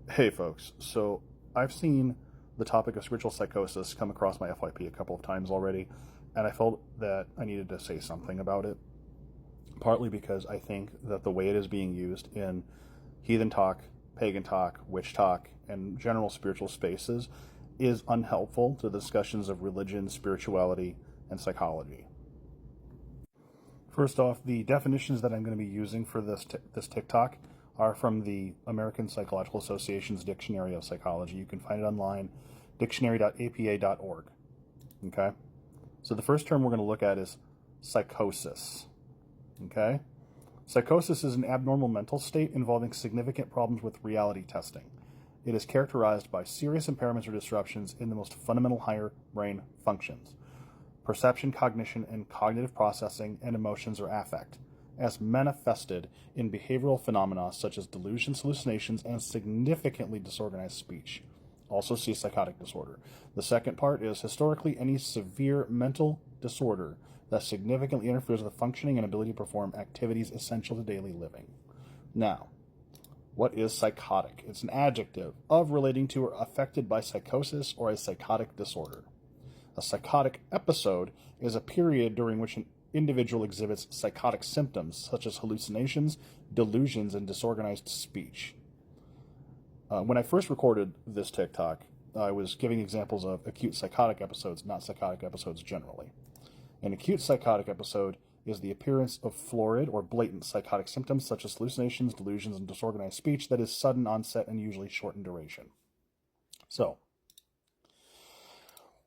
Hey folks, so I've seen the topic of spiritual psychosis come across my FYP a couple of times already, and I felt that I needed to say something about it, partly because I think that the way it is being used in heathen talk, pagan talk, witch talk, and general spiritual spaces is unhelpful to the discussions of religion, spirituality, and psychology. First off, the definitions that I'm going to be using for this TikTok are from the American Psychological Association's Dictionary of Psychology. You can find it online, dictionary.apa.org. Okay? So the first term we're going to look at is psychosis. Okay? Psychosis is an abnormal mental state involving significant problems with reality testing. It is characterized by serious impairments or disruptions in the most fundamental higher brain functions: perception, cognition, and cognitive processing, and emotions or affect, as manifested in behavioral phenomena such as delusions, hallucinations, and significantly disorganized speech. Also see psychotic disorder. The second part is historically any severe mental disorder that significantly interferes with the functioning and ability to perform activities essential to daily living. Now, what is psychotic? It's an adjective of relating to or affected by psychosis or a psychotic disorder. A psychotic episode is a period during which an individual exhibits psychotic symptoms such as hallucinations, delusions, and disorganized speech. When I first recorded this TikTok, I was giving examples of acute psychotic episodes, not psychotic episodes generally. An acute psychotic episode is the appearance of florid or blatant psychotic symptoms such as hallucinations, delusions, and disorganized speech that is sudden onset and usually short in duration. So,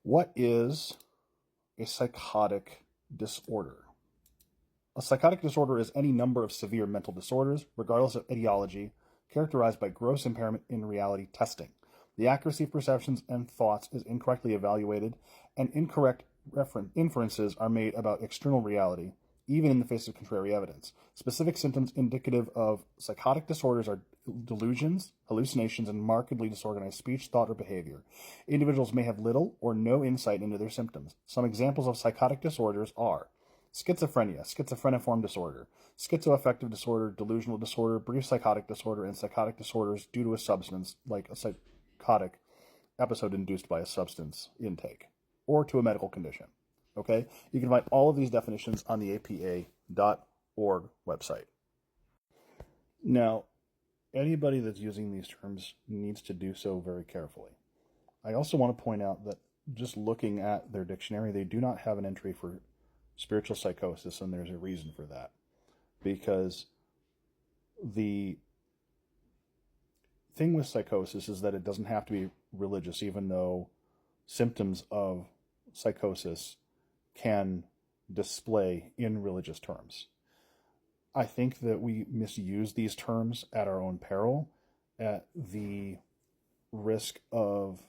what is a psychotic disorder? A psychotic disorder is any number of severe mental disorders, regardless of etiology, characterized by gross impairment in reality testing. The accuracy of perceptions and thoughts is incorrectly evaluated, and incorrect inferences are made about external reality, even in the face of contrary evidence. Specific symptoms indicative of psychotic disorders are delusions, hallucinations, and markedly disorganized speech, thought, or behavior. Individuals may have little or no insight into their symptoms. Some examples of psychotic disorders are schizophrenia, schizophreniform disorder, schizoaffective disorder, delusional disorder, brief psychotic disorder, and psychotic disorders due to a substance, like a psychotic episode induced by a substance intake, or to a medical condition. Okay? You can find all of these definitions on the apa.org website. Now, anybody that's using these terms needs to do so very carefully. I also want to point out that just looking at their dictionary, they do not have an entry for spiritual psychosis, and there's a reason for that. Because the thing with psychosis is that it doesn't have to be religious, even though symptoms of psychosis can display in religious terms. I think that we misuse these terms at our own peril, at the risk of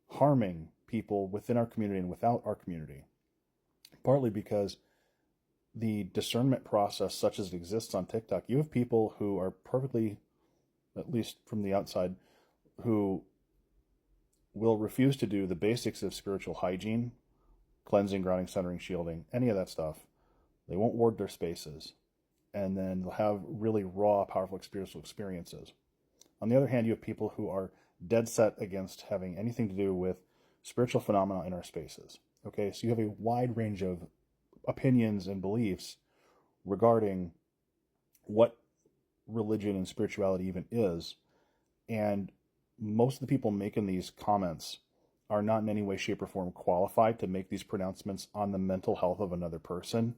harming people within our community and without our community. Partly because the discernment process, such as it exists on TikTok, you have people who are perfectly, at least from the outside, who will refuse to do the basics of spiritual hygiene, cleansing, grounding, centering, shielding, any of that stuff. They won't ward their spaces. And then they'll have really raw, powerful spiritual experiences. On the other hand, you have people who are dead set against having anything to do with spiritual phenomena in our spaces. Okay, so you have a wide range of opinions and beliefs regarding what religion and spirituality even is. And most of the people making these comments are not in any way, shape, or form qualified to make these pronouncements on the mental health of another person.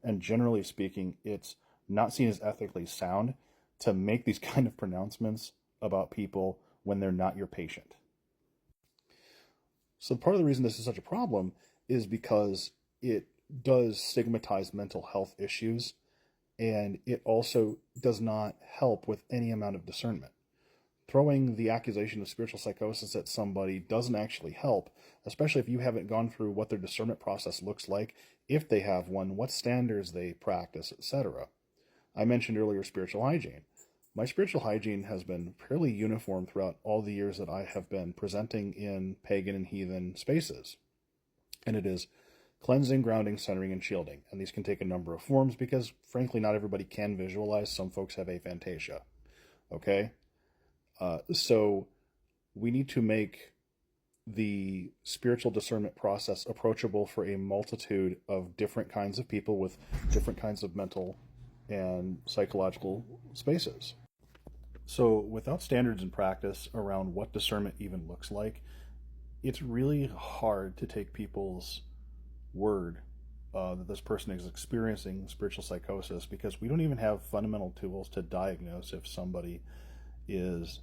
And generally speaking, it's not seen as ethically sound to make these kind of pronouncements about people when they're not your patient. So part of the reason this is such a problem is because it does stigmatize mental health issues, and it also does not help with any amount of discernment. Throwing the accusation of spiritual psychosis at somebody doesn't actually help, especially if you haven't gone through what their discernment process looks like, if they have one, what standards they practice, etc. I mentioned earlier spiritual hygiene. My spiritual hygiene has been fairly uniform throughout all the years that I have been presenting in pagan and heathen spaces. And it is cleansing, grounding, centering, and shielding. And these can take a number of forms because, frankly, not everybody can visualize. Some folks have aphantasia. Okay? So we need to make the spiritual discernment process approachable for a multitude of different kinds of people with different kinds of mental and psychological spaces. So without standards and practice around what discernment even looks like, it's really hard to take people's word that this person is experiencing spiritual psychosis, because we don't even have fundamental tools to diagnose if somebody is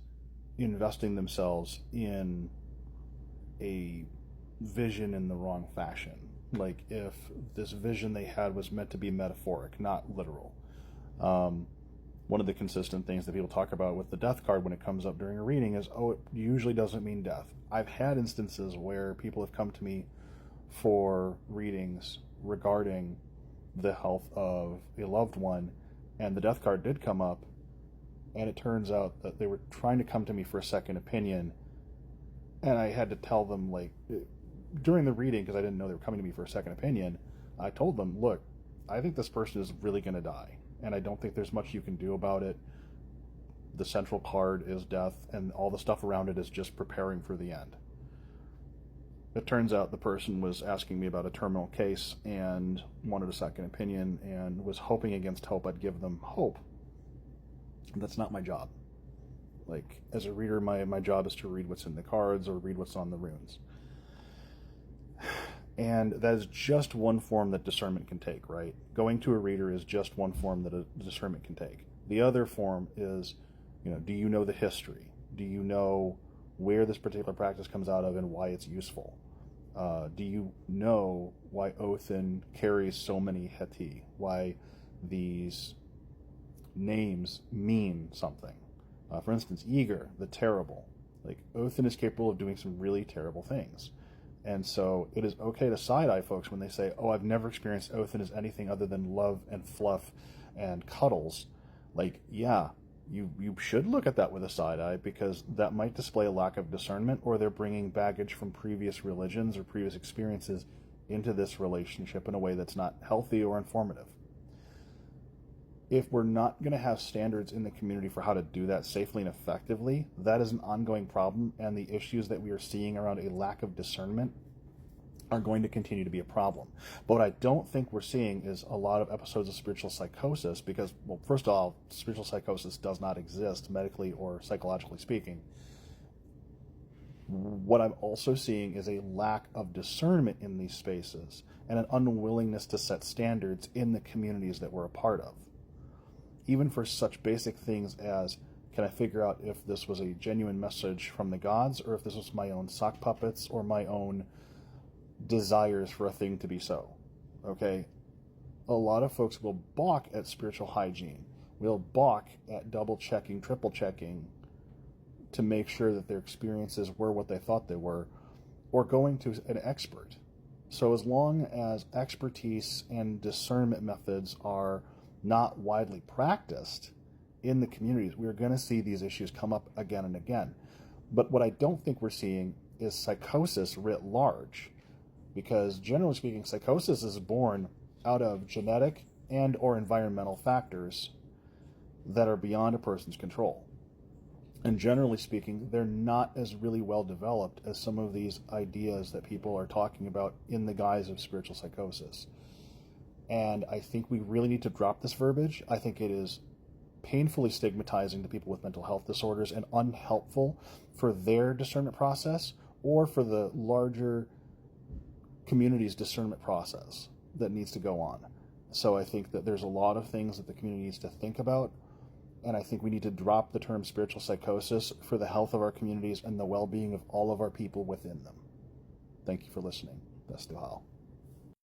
investing themselves in a vision in the wrong fashion. Like if this vision they had was meant to be metaphoric, not literal. One of the consistent things that people talk about with the death card when it comes up during a reading is, oh, it usually doesn't mean death. I've had instances where people have come to me for readings regarding the health of a loved one, and the death card did come up, and it turns out that they were trying to come to me for a second opinion, and I had to tell them, like, during the reading, because I didn't know they were coming to me for a second opinion, I told them, look, I think this person is really going to die, and I don't think there's much you can do about it. The central card is death, and all the stuff around it is just preparing for the end. It turns out the person was asking me about a terminal case and wanted a second opinion and was hoping against hope I'd give them hope. That's not my job. Like, as a reader, my job is to read what's in the cards or read what's on the runes. And that is just one form that discernment can take, right? Going to a reader is just one form that a discernment can take. The other form is, do you know the history? Do you know where this particular practice comes out of and why it's useful? Do you know why Othin carries so many heti? Why these names mean something? For instance, Eager, the terrible. Like, Othin is capable of doing some really terrible things. And so it is okay to side-eye folks when they say, oh, I've never experienced Othin as anything other than love and fluff and cuddles. Like, yeah, you should look at that with a side-eye, because that might display a lack of discernment, or they're bringing baggage from previous religions or previous experiences into this relationship in a way that's not healthy or informative. If we're not going to have standards in the community for how to do that safely and effectively, that is an ongoing problem, and the issues that we are seeing around a lack of discernment are going to continue to be a problem. But what I don't think we're seeing is a lot of episodes of spiritual psychosis, because, well, first of all, spiritual psychosis does not exist, medically or psychologically speaking. What I'm also seeing is a lack of discernment in these spaces and an unwillingness to set standards in the communities that we're a part of. Even for such basic things as, can I figure out if this was a genuine message from the gods, or if this was my own sock puppets or my own desires for a thing to be so? Okay? A lot of folks will balk at spiritual hygiene. Will balk at double-checking, triple-checking to make sure that their experiences were what they thought they were, or going to an expert. So as long as expertise and discernment methods are not widely practiced in the communities, we're going to see these issues come up again and again. But what I don't think we're seeing is psychosis writ large, because generally speaking, psychosis is born out of genetic and or environmental factors that are beyond a person's control. And generally speaking, they're not as really well developed as some of these ideas that people are talking about in the guise of spiritual psychosis. And I think we really need to drop this verbiage. I think it is painfully stigmatizing to people with mental health disorders and unhelpful for their discernment process or for the larger community's discernment process that needs to go on. So I think that there's a lot of things that the community needs to think about, and I think we need to drop the term spiritual psychosis for the health of our communities and the well-being of all of our people within them. Thank you for listening. Best of all.